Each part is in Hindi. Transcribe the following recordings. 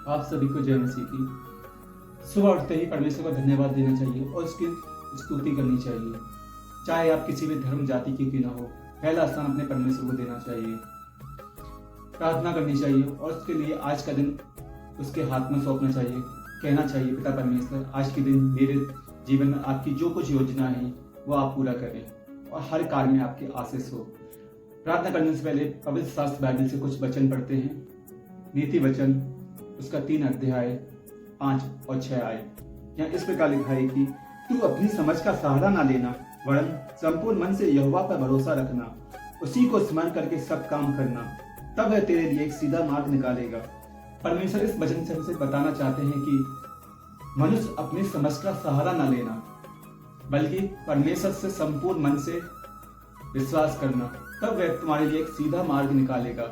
आप सभी को जय मसीह की। सुबह उठते ही परमेश्वर को धन्यवाद देना चाहिए और उसकी स्तुति करनी चाहिए। चाहे आप किसी भी धर्म जाति की क्यों ना हो, पहला स्थान अपने परमेश्वर को देना चाहिए, प्रार्थना करनी चाहिए और उसके लिए आज का दिन उसके हाथ में सौंपना चाहिए। कहना चाहिए, पिता परमेश्वर, आज के दिन मेरे जीवन में आपकी जो कुछ योजना है वो आप पूरा करें और हर कार्य में आपकी आशीष हो। प्रार्थना करने से पहले पवित्र शास्त्र बाइबल से कुछ वचन पढ़ते हैं। नीति वचन उसका 3 अध्याय 5 और 6 आए। यहाँ इस प्रकार लिखा है कि तू अपनी समझ का सहारा ना लेना, वरन संपूर्ण मन से यहोवा पर भरोसा रखना, उसी को स्मरण करके सब काम करना, तब वह तेरे लिए एक सीधा मार्ग निकालेगा। परमेश्वर इस वचन से हमसे बताना चाहते हैं कि मनुष्य अपनी समझ का सहारा ना लेना, बल्कि परमेश्वर से संपूर्ण मन से विश्वास करना, तब वह तुम्हारे लिए एक सीधा मार्ग निकालेगा।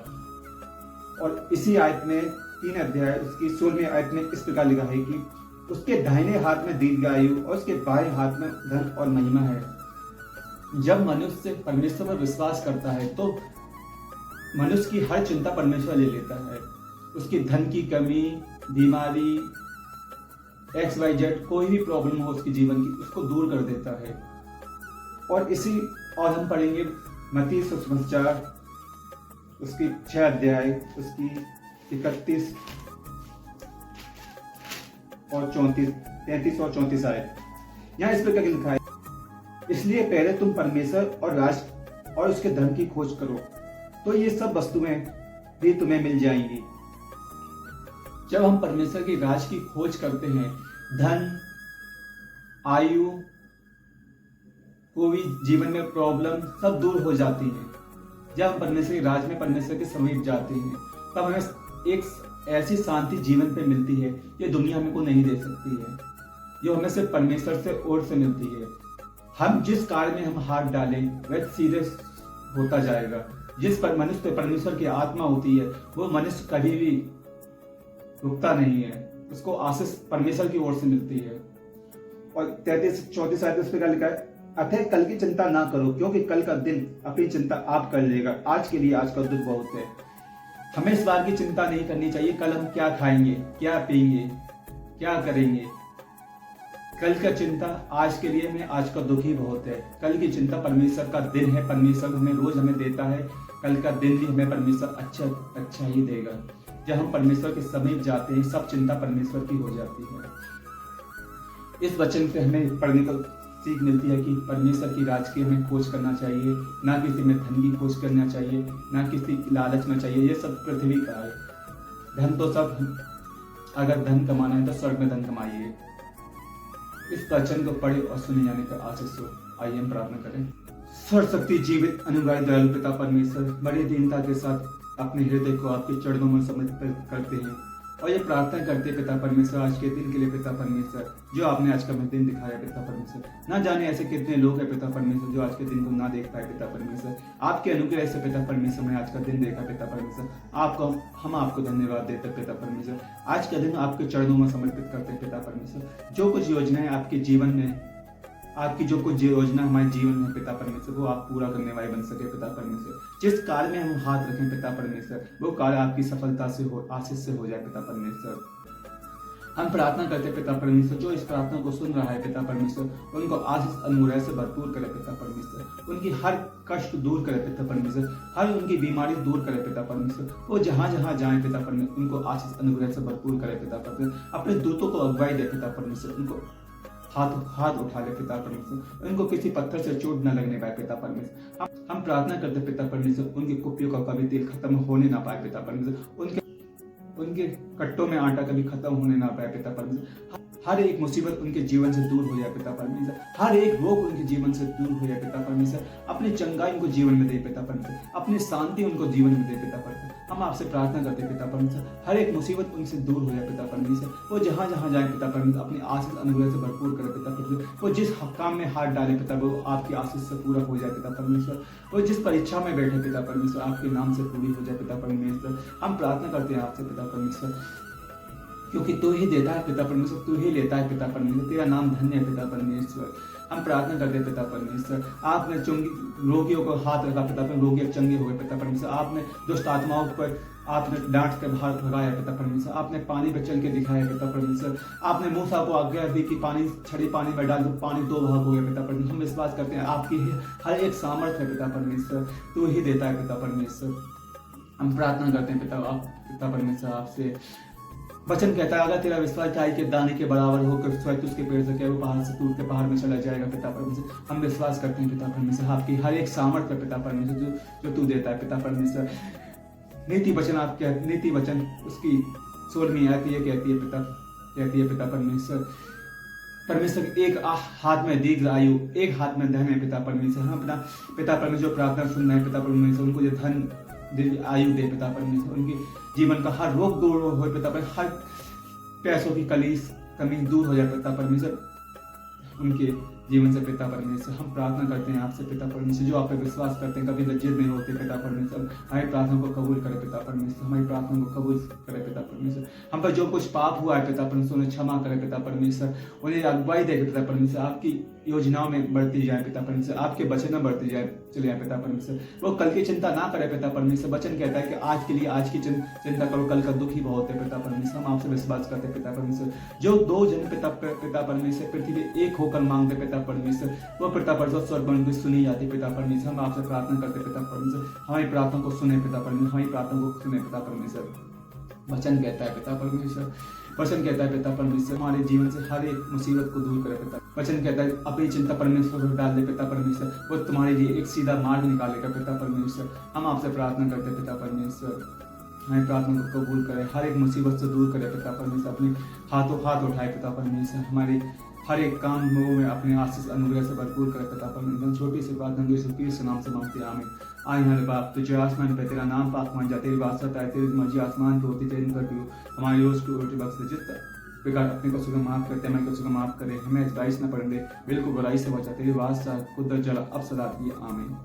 और इसी आयत में 3 अध्याय उसकी 16वीं आयत में इस प्रकार लिखा है कि उसके दाहिने हाथ में दीर्घायु और उसके बाएं हाथ में धन और महिमा है। जब मनुष्य परमेश्वर पर विश्वास करता है तो मनुष्य की हर चिंता परमेश्वर ले लेता है। उसकी धन की कमी, बीमारी, XYZ कोई भी प्रॉब्लम हो उसके जीवन की, उसको दूर कर देता है। और हम पढ़ेंगे मत्ती सुसमाचार उसकी 6 अध्याय उसकी 31 और 33 और 34 आयत। यहाँ इस प्रकार लिखा है, इसलिए पहले तुम परमेश्वर और राष्ट्र और उसके धर्म की खोज करो, तो ये सब वस्तुएं भी तुम्हें मिल जाएंगी। जब हम परमेश्वर के राज की खोज करते हैं, धन, आयु, कोई जीवन में प्रॉब्लम सब दूर हो जाती हैं। जब हम परमेश्वर के राज में परमेश्वर के समीप जाते हैं, तब हमें एक ऐसी शांति जीवन पे मिलती है ये दुनिया हमें को नहीं दे सकती है, जो हमें सिर्फ परमेश्वर से ओर से मिलती है। हम जिस कार्य में हम हाथ डालें वह सीधे होता जाएगा। जिस पर मनुष्य पे परमेश्वर की आत्मा होती है वो मनुष्य कभी भी रुकता नहीं है, उसको आशीष परमेश्वर की ओर से मिलती है। और 33-34 आयत उस पर लिखा है, अतः कल की चिंता ना करो, क्योंकि कल का दिन अपनी चिंता आप कर लेगा। आज के लिए आज का दुख बहुत है। हमें इस बार की चिंता नहीं करनी चाहिए कल हम क्या खाएंगे, क्या पिएंगे, क्या करेंगे। कल का चिंता आज के लिए में आज का दुख ही बहुत है। कल की चिंता परमेश्वर का दिन है, परमेश्वर हमें रोज हमें देता है। कल का दिन भी हमें परमेश्वर अच्छा ही देगा। जब हम परमेश्वर के समीप जाते हैं सब चिंता परमेश्वर की हो जाती है। इस वचन से हमें पढ़ने को सीख मिलती है कि परमेश्वर की राज की हमें खोज करना चाहिए, ना किसी में धन की खोज करना चाहिए, ना किसी लालच में चाहिए। ये सब पृथ्वी का है। धन तो सब, अगर धन कमाना है तो स्वर्ग में धन कमाइए। इस वचन को पढ़े और सुने जाने का आशीष हो। आइए हम प्रार्थना करें। सर्वशक्ति जीवित अनुग्रही दयालु पिता परमेश्वर, बड़ी दीनता के साथ अपने हृदय को आपके चरणों में समर्पित करते हैं और ये प्रार्थना करते हैं पिता परमेश्वर आज के दिन के लिए पिता परमेश्वर, जो आपने आज का दिन दिखाया पिता परमेश्वर। ना जाने ऐसे कितने लोग हैं पिता परमेश्वर जो आज के दिन को ना देख पाए पिता परमेश्वर। आपके अनुग्रह से पिता परमेश्वर ने आज का दिन देखा पिता परमेश्वर। हम आपको धन्यवाद देते हैं पिता परमेश्वर। आज का दिन आपके चरणों में समर्पित करते हैं पिता परमेश्वर। जो कुछ योजनाएं आपके जीवन में, आपकी जो कुछ योजना हमारे जीवन में पिता परमेश्वर, वो आप पूरा करने वाले बन सके पिता परमेश्वर। जिस कार्य में हम हाथ रखें पिता परमेश्वर, वो कार्य आपकी सफलता से हो, आशीष से हो जाए पिता परमेश्वर। हम प्रार्थना करते पिता परमेश्वर, जो इस प्रार्थना को सुन रहा है पिता परमेश्वर, उनको आशीष अनुग्रह से भरपूर करे पिता परमेश्वर। उनकी हर कष्ट दूर करे पिता परमेश्वर, हर उनकी बीमारी दूर करे पिता परमेश्वर। वो जहां जहां जाए पिता परमेश्वर, उनको आशीष अनुग्रह से भरपूर करे पिता परमेश्वर। अपने दूतों को अगुवाई दे पिता परमेश्वर, उनको हाथ उठा ले पिता परमेश्वर, उनको किसी पत्थर से चोट न लगने पाए पिता परमेश्वर। हम प्रार्थना करते पिता परमेश्वर, उनकी कुप्पियों का कभी तेल खत्म होने ना पाए पिता परमेश्वर। उनके कट्टों में आटा कभी खत्म होने ना पाए पिता परमेश्वर। हर एक मुसीबत उनके जीवन से दूर हो जाए पिता परमेश्वर। हर एक रोग उनके जीवन से दूर हो जाए पिता परमेश्वर। अपनी चंगाई उनको जीवन में दे पिता परमेश्वर, अपनी शांति उनको जीवन में दे पिता परमेश्वर। हम आपसे प्रार्थना करते पिता परमेश्वर, हर एक मुसीबत उनसे दूर हो जाए पिता परमेश्वर। वो जहाँ जहाँ जाए पिता परमेश्वर, अपनी आशीष अनुग्रह से भरपूर करे पिता परमेश्वर। वो जिस काम में हाथ डाले पिता, वो आपकी आशीष से पूरा हो जाए पिता परमेश्वर। वो जिस परीक्षा में बैठे पिता परमेश्वर, आपके नाम से पूरी हो जाए पिता परमेश्वर। हम प्रार्थना करते हैं आपसे पिता परमेश्वर, क्योंकि तू ही देता है पिता परमेश्वर, तू ही लेता है पिता परमेश्वर। तेरा नाम धन्य है पिता परमेश्वर। हम प्रार्थना करते हैं पिता परमेश्वर, आपने रोगियों को हाथ रखा पिता परमेश्वर, रोगी चंगे हुए पिता परमेश्वर। आपने दुष्ट आत्माओं पर आपने डांट के बाहर भगाया पिता परमेश्वर, आपने पानी पे चल के दिखाया पिता परमेश्वर, आपने मूसा को आज्ञा दी कि पानी छड़ी पानी में डाल दो, पानी 2 भाग हो गया पिता परमेश्वर। हम विश्वास करते हैं आपकी हर एक सामर्थ्य है पिता परमेश्वर, तू ही देता है पिता परमेश्वर। हम प्रार्थना करते हैं पिता परमेश्वर आपसे। वचन कहता है अगर तेरा विश्वास गाय के दाने के बराबर होकर स्वयं उसके पेड़ से क्या वो पहाड़ से टूट के पहाड़ में चला जाएगा पिता परमेश्वर। हम विश्वास करते हैं पिता परमेश्वर आपकी हर एक सामर्थ्य पिता परमेश्वर जो तू देता है पिता परमेश्वर। नीति वचन उसकी 16वीं आयत ये कहती है पिता परमेश्वर एक हाथ में दीर्घ आयु, एक हाथ में धन है पिता परमेश्वर। हम अपना पिता परमेश्वर प्रार्थना सुन रहे हैं पिता परमेश्वर, उनको जो धन दीर्घ आयु दे पिता परमेश्वर, उनके जीवन का हर रोग दूर हो पिता परमेश्वर, हर पैसों की कमी दूर हो जाए पिता परमेश्वर उनके जीवन से पिता परमेश्वर। हम प्रार्थना करते हैं आपसे पिता परमेश्वर, जो आप पे विश्वास करते हैं कभी लज्जित नहीं होते पिता परमेश्वर, हमारी प्रार्थना को कबूल करे पिता परमेश्वर, हमारी प्रार्थना को कबूल करे पिता परमेश्वर। हम पर जो कुछ पाप हुआ है पिता परमेश्वर उन्हें क्षमा करे पिता परमेश्वर, उन्हें अगुवाई दे पिता परमेश्वर, आपकी योजनाओं में बढ़ती जाए पिता परमेश्वर, आपके वचन में बढ़ती जाए चले जाए पिता परमेश्वर। वो कल की चिंता ना करे पिता परमेश्वर, वचन कहता है कि आज के लिए आज की चिंता करो, कल का दुख ही बहुत है पिता परमेश्वर। हम आपसे विश्वास करते हैं पिता परमेश्वर, जो 2 जन पिता परमेश्वर पृथ्वी पे एक होकर मांगते पिता परमेश्वर, वो पिता परमेश्वर स्वर्ग में सुनी जाती पिता परमेश्वर। हम आपसे प्रार्थना करते पिता परमेश्वर, हमारी प्रार्थना को सुने पिता परमेश्वर, हमारी प्रार्थना को सुने पिता परमेश्वर। वचन कहता है पिता परमेश्वर हमारे जीवन से हर एक मुसीबत को दूर करे पिता। वचन कहता है अपनी चिंता परमेश्वर पर डाल दे पिता परमेश्वर, वो तुम्हारे लिए एक सीधा मार्ग निकालेगा पिता परमेश्वर। हम आपसे प्रार्थना करते पिता परमेश्वर, हमारी प्रार्थना को कबूल करे, हर एक मुसीबत से दूर करे पिता परमेश्वर, अपने हाथ उठाए पिता परमेश्वर, हमारे हर एक काम में अपने आशीष अनुग्रह से भरपूर करे पिता परमेश्वर। छोटी सी बात के नाम से मांगते हैं आमीन। आए हमारे बाप तुझे आसमान पे तेरा नाम पाक मान जा, तेरी बादशाह आए, तेरी मर्जी आसमान पे होती तेरी कर दियो, हमारी रोज की रोटी बख्श दे, जितना बेकार अपने को सुगम माफ करते हमें को सुगम माफ करे, हमें बारिश न पड़ने दे, बिल्कुल बुराई से बचा, तेरी बादशाह खुद जला अब सदा दिए आमीन।